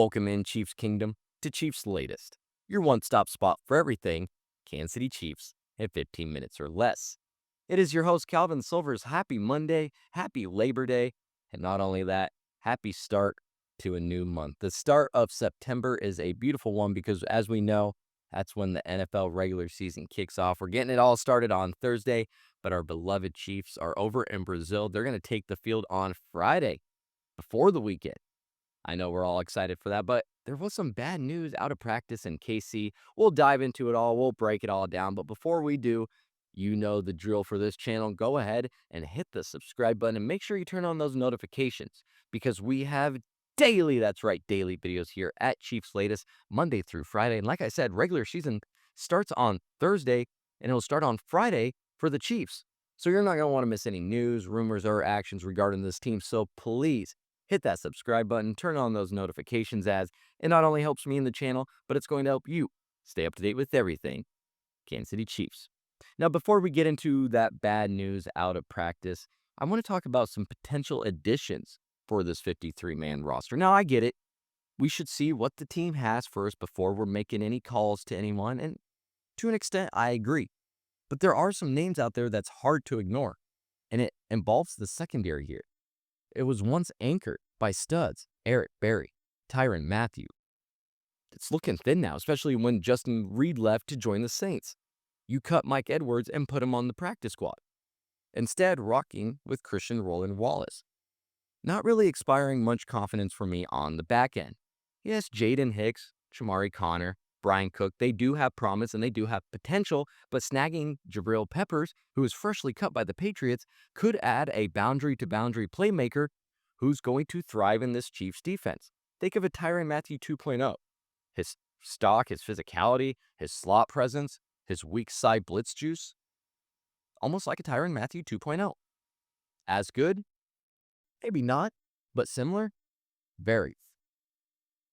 Welcome in Chiefs Kingdom to Chiefs Latest, your one-stop spot for everything Kansas City Chiefs in 15 minutes or less. It is your host Calvin Silvers. Happy Monday, happy Labor Day, and not only that, happy start to a new month. The start of September is a beautiful one because as we know, that's when the NFL regular season kicks off. We're getting it all started on Thursday, but our beloved Chiefs are over in Brazil. They're going to take the field on Friday before the weekend. I know we're all excited for that, but there was some bad news out of practice in KC. We'll dive into it all. We'll break it all down. But before we do, you know the drill for this channel. Go ahead and hit the subscribe button and make sure you turn on those notifications because we have daily, that's right, daily videos here at Chiefs Latest, Monday through Friday. And like I said, regular season starts on Thursday and it'll start on Friday for the Chiefs. So you're not going to want to miss any news, rumors, or actions regarding this team. So please hit that subscribe button, turn on those notifications as it not only helps me in the channel, but it's going to help you stay up to date with everything Kansas City Chiefs. Now, before we get into that bad news out of practice, I want to talk about some potential additions for this 53-man roster. Now, I get it. We should see what the team has first before we're making any calls to anyone, and to an extent, I agree. But there are some names out there that's hard to ignore, and it involves the secondary here. It was once anchored by studs Eric Berry, Tyrann Mathieu. It's looking thin now, especially when Justin Reed left to join the Saints. You cut Mike Edwards and put him on the practice squad, instead rocking with Christian Roland Wallace. Not really inspiring much confidence for me on the back end. Yes, Jaden Hicks, Shamari Connor, Brian Cook, they do have promise and they do have potential, but snagging Jabril Peppers, who was freshly cut by the Patriots, could add a boundary-to-boundary playmaker who's going to thrive in this Chiefs defense. Think of a Tyrann Mathieu 2.0. His stock, his physicality, his slot presence, his weak side blitz juice, almost like a Tyrann Mathieu 2.0. As good? Maybe not, but similar? Very.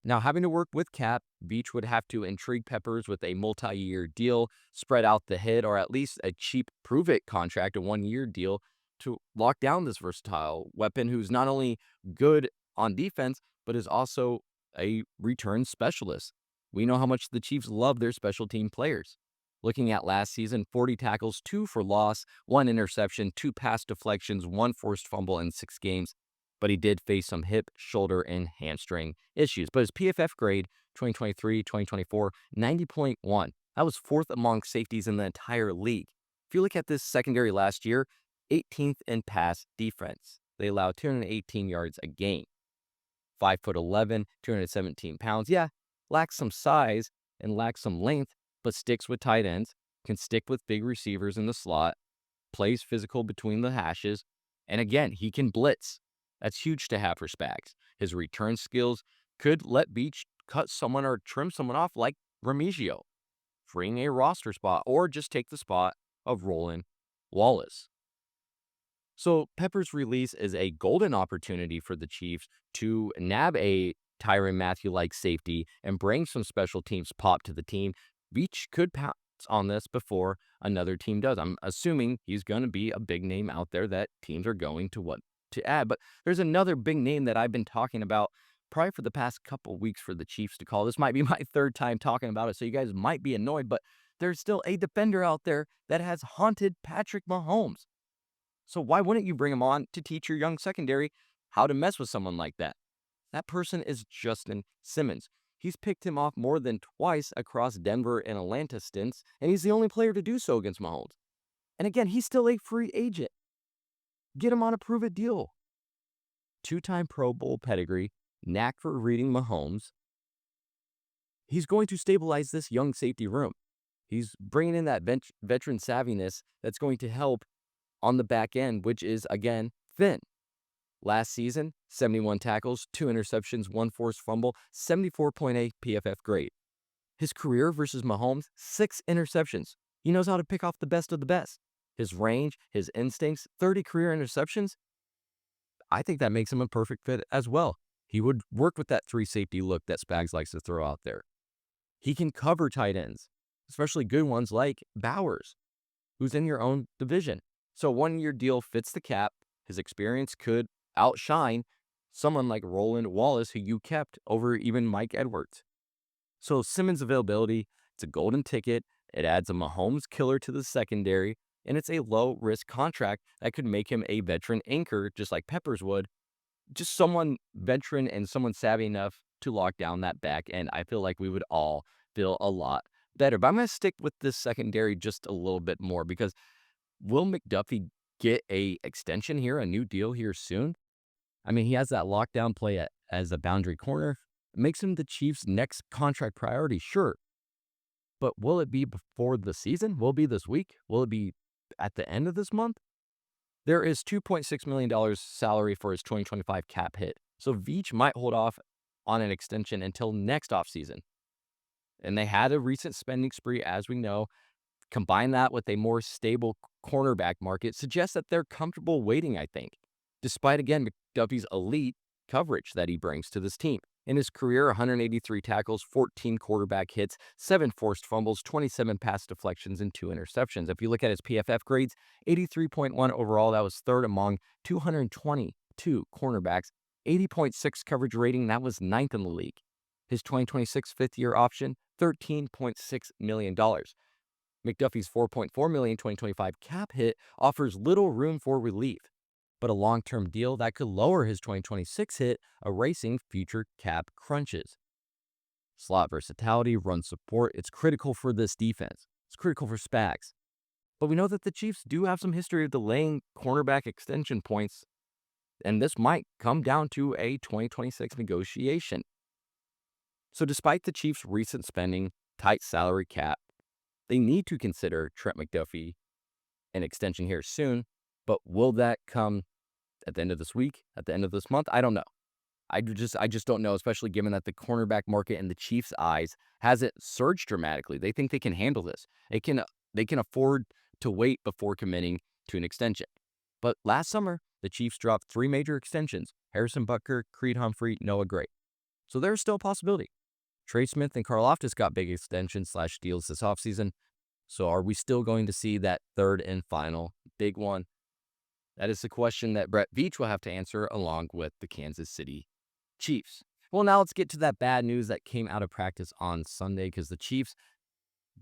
Now, having to work with cap, Beach would have to intrigue Peppers with a multi-year deal, spread out the hit, or at least a cheap prove-it contract, a one-year deal, to lock down this versatile weapon who's not only good on defense, but is also a return specialist. We know how much the Chiefs love their special team players. Looking at last season, 40 tackles, 2 for loss, 1 interception, 2 pass deflections, 1 forced fumble in 6 games. But he did face some hip, shoulder, and hamstring issues. But his PFF grade, 2023-2024, 90.1. That was 4th among safeties in the entire league. If you look at this secondary last year, 18th in pass defense. They allowed 218 yards a game. 5'11", 217 pounds. Yeah, lacks some size and lacks some length, but sticks with tight ends, can stick with big receivers in the slot, plays physical between the hashes, and again, he can blitz. That's huge to have for Spags. His return skills could let Beach cut someone or trim someone off like Remigio, freeing a roster spot, or just take the spot of Roland Wallace. So Pepper's release is a golden opportunity for the Chiefs to nab a Tyrann Mathieu-like safety and bring some special teams pop to the team. Beach could pounce on this before another team does. I'm assuming he's going to be a big name out there that teams are going to add. But there's another big name that I've been talking about probably for the past couple weeks for the Chiefs to call. This might be my 3rd time talking about it, so you guys might be annoyed, but there's still a defender out there that has haunted Patrick Mahomes. So why wouldn't you bring him on to teach your young secondary how to mess with someone like that? That person is Justin Simmons. He's picked him off more than twice across Denver and Atlanta stints, and he's the only player to do so against Mahomes. And again, he's still a free agent. Get him on a prove-it deal. 2-time Pro Bowl pedigree, knack for reading Mahomes. He's going to stabilize this young safety room. He's bringing in that veteran savviness that's going to help on the back end, which is, again, thin. Last season, 71 tackles, 2 interceptions, 1 forced fumble, 74.8 PFF grade. His career versus Mahomes, 6 interceptions. He knows how to pick off the best of the best. His range, his instincts, 30 career interceptions, I think that makes him a perfect fit as well. He would work with that 3 safety look that Spags likes to throw out there. He can cover tight ends, especially good ones like Bowers, who's in your own division. So 1-year deal fits the cap. His experience could outshine someone like Roland Wallace, who you kept over even Mike Edwards. So Simmons' availability, it's a golden ticket. It adds a Mahomes killer to the secondary, and it's a low-risk contract that could make him a veteran anchor, just like Peppers would. Just someone veteran and someone savvy enough to lock down that back end. I feel like we would all feel a lot better. But I'm going to stick with this secondary just a little bit more because will McDuffie get a extension here, a new deal here soon? I mean, he has that lockdown play as a boundary corner. It makes him the Chiefs' next contract priority, sure. But will it be before the season? Will it be this week? Will it be at the end of this month? There is $2.6 million salary for his 2025 cap hit. So Veach might hold off on an extension until next offseason. And they had a recent spending spree, as we know. Combine that with a more stable cornerback market suggests that they're comfortable waiting, I think. Despite, again, McDuffie's elite coverage that he brings to this team. In his career, 183 tackles, 14 quarterback hits, 7 forced fumbles, 27 pass deflections, and 2 interceptions. If you look at his PFF grades, 83.1 overall, that was third among 222 cornerbacks. 80.6 coverage rating, that was ninth in the league. His 2026 fifth-year option, $13.6 million. McDuffie's $4.4 million 2025 cap hit offers little room for relief, but a long-term deal that could lower his 2026 hit, erasing future cap crunches. Slot versatility, run support, it's critical for this defense. It's critical for Spags. But we know that the Chiefs do have some history of delaying cornerback extension points, and this might come down to a 2026 negotiation. So despite the Chiefs' recent spending, tight salary cap, they need to consider Trent McDuffie an extension here soon, but will that come at the end of this week, at the end of this month? I don't know. I just don't know, especially given that the cornerback market in the Chiefs' eyes hasn't surged dramatically. They think they can handle this. They can afford to wait before committing to an extension. But last summer, the Chiefs dropped 3 major extensions: Harrison Butker, Creed Humphrey, Noah Gray. So there's still a possibility. Trey Smith and Karl Loftus got big extensions/deals this offseason. So are we still going to see that third and final big one? That is the question that Brett Veach will have to answer along with the Kansas City Chiefs. Well, now let's get to that bad news that came out of practice on Sunday, because the Chiefs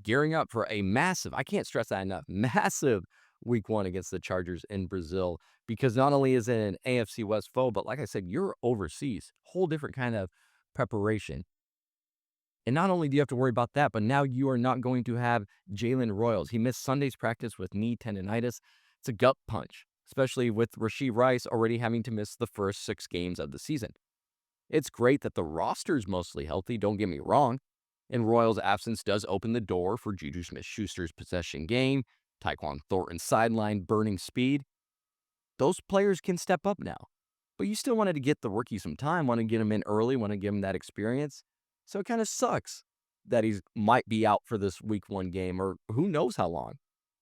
gearing up for a massive, I can't stress that enough, massive week 1 against the Chargers in Brazil, because not only is it an AFC West foe, but like I said, you're overseas, whole different kind of preparation. And not only do you have to worry about that, but now you are not going to have Jalen Royals. He missed Sunday's practice with knee tendonitis. It's a gut punch, especially with Rashee Rice already having to miss the first 6 games of the season. It's great that the roster's mostly healthy, don't get me wrong, and Royals' absence does open the door for Juju Smith-Schuster's possession game, Tyquan Thornton's sideline burning speed. Those players can step up now. But you still wanted to get the rookie some time, want to get him in early, want to give him that experience. So it kind of sucks that he might be out for this week 1 game, or who knows how long.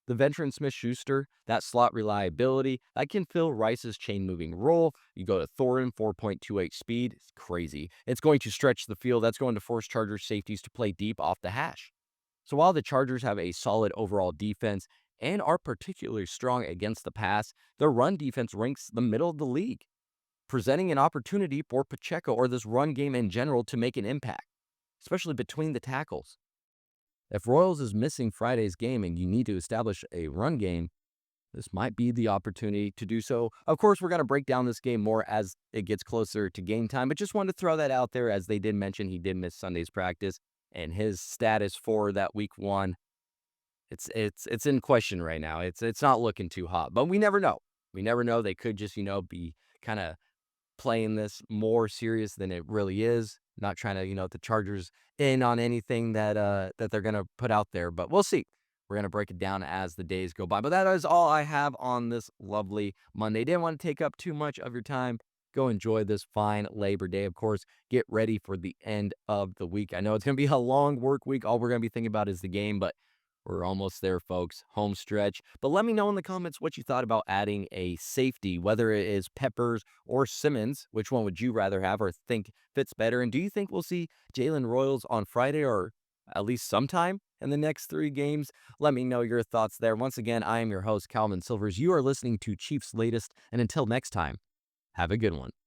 The veteran Smith-Schuster, that slot reliability, that can fill Rice's chain-moving role. You go to Thornton, 4.28 speed. It's crazy. It's going to stretch the field. That's going to force Chargers safeties to play deep off the hash. So while the Chargers have a solid overall defense and are particularly strong against the pass, their run defense ranks the middle of the league, presenting an opportunity for Pacheco or this run game in general to make an impact, especially between the tackles. If Royals is missing Friday's game and you need to establish a run game, this might be the opportunity to do so. Of course, we're going to break down this game more as it gets closer to game time, but just wanted to throw that out there, as they did mention he did miss Sunday's practice, and his status for that week 1, it's in question right now. It's not looking too hot, but we never know. We never know. They could just, be kind of playing this more serious than it really is. Not trying to, the Chargers in on anything that they're going to put out there, but we'll see. We're going to break it down as the days go by. But that is all I have on this lovely Monday. Didn't want to take up too much of your time. Go enjoy this fine Labor Day. Of course, get ready for the end of the week. I know it's going to be a long work week. All we're going to be thinking about is the game, but we're almost there, folks. Home stretch. But let me know in the comments what you thought about adding a safety, whether it is Peppers or Simmons. Which one would you rather have or think fits better? And do you think we'll see Jalen Royals on Friday, or at least sometime in the next 3 games? Let me know your thoughts there. Once again, I am your host, Calvin Silvers. You are listening to Cheifs Latest. And until next time, have a good one.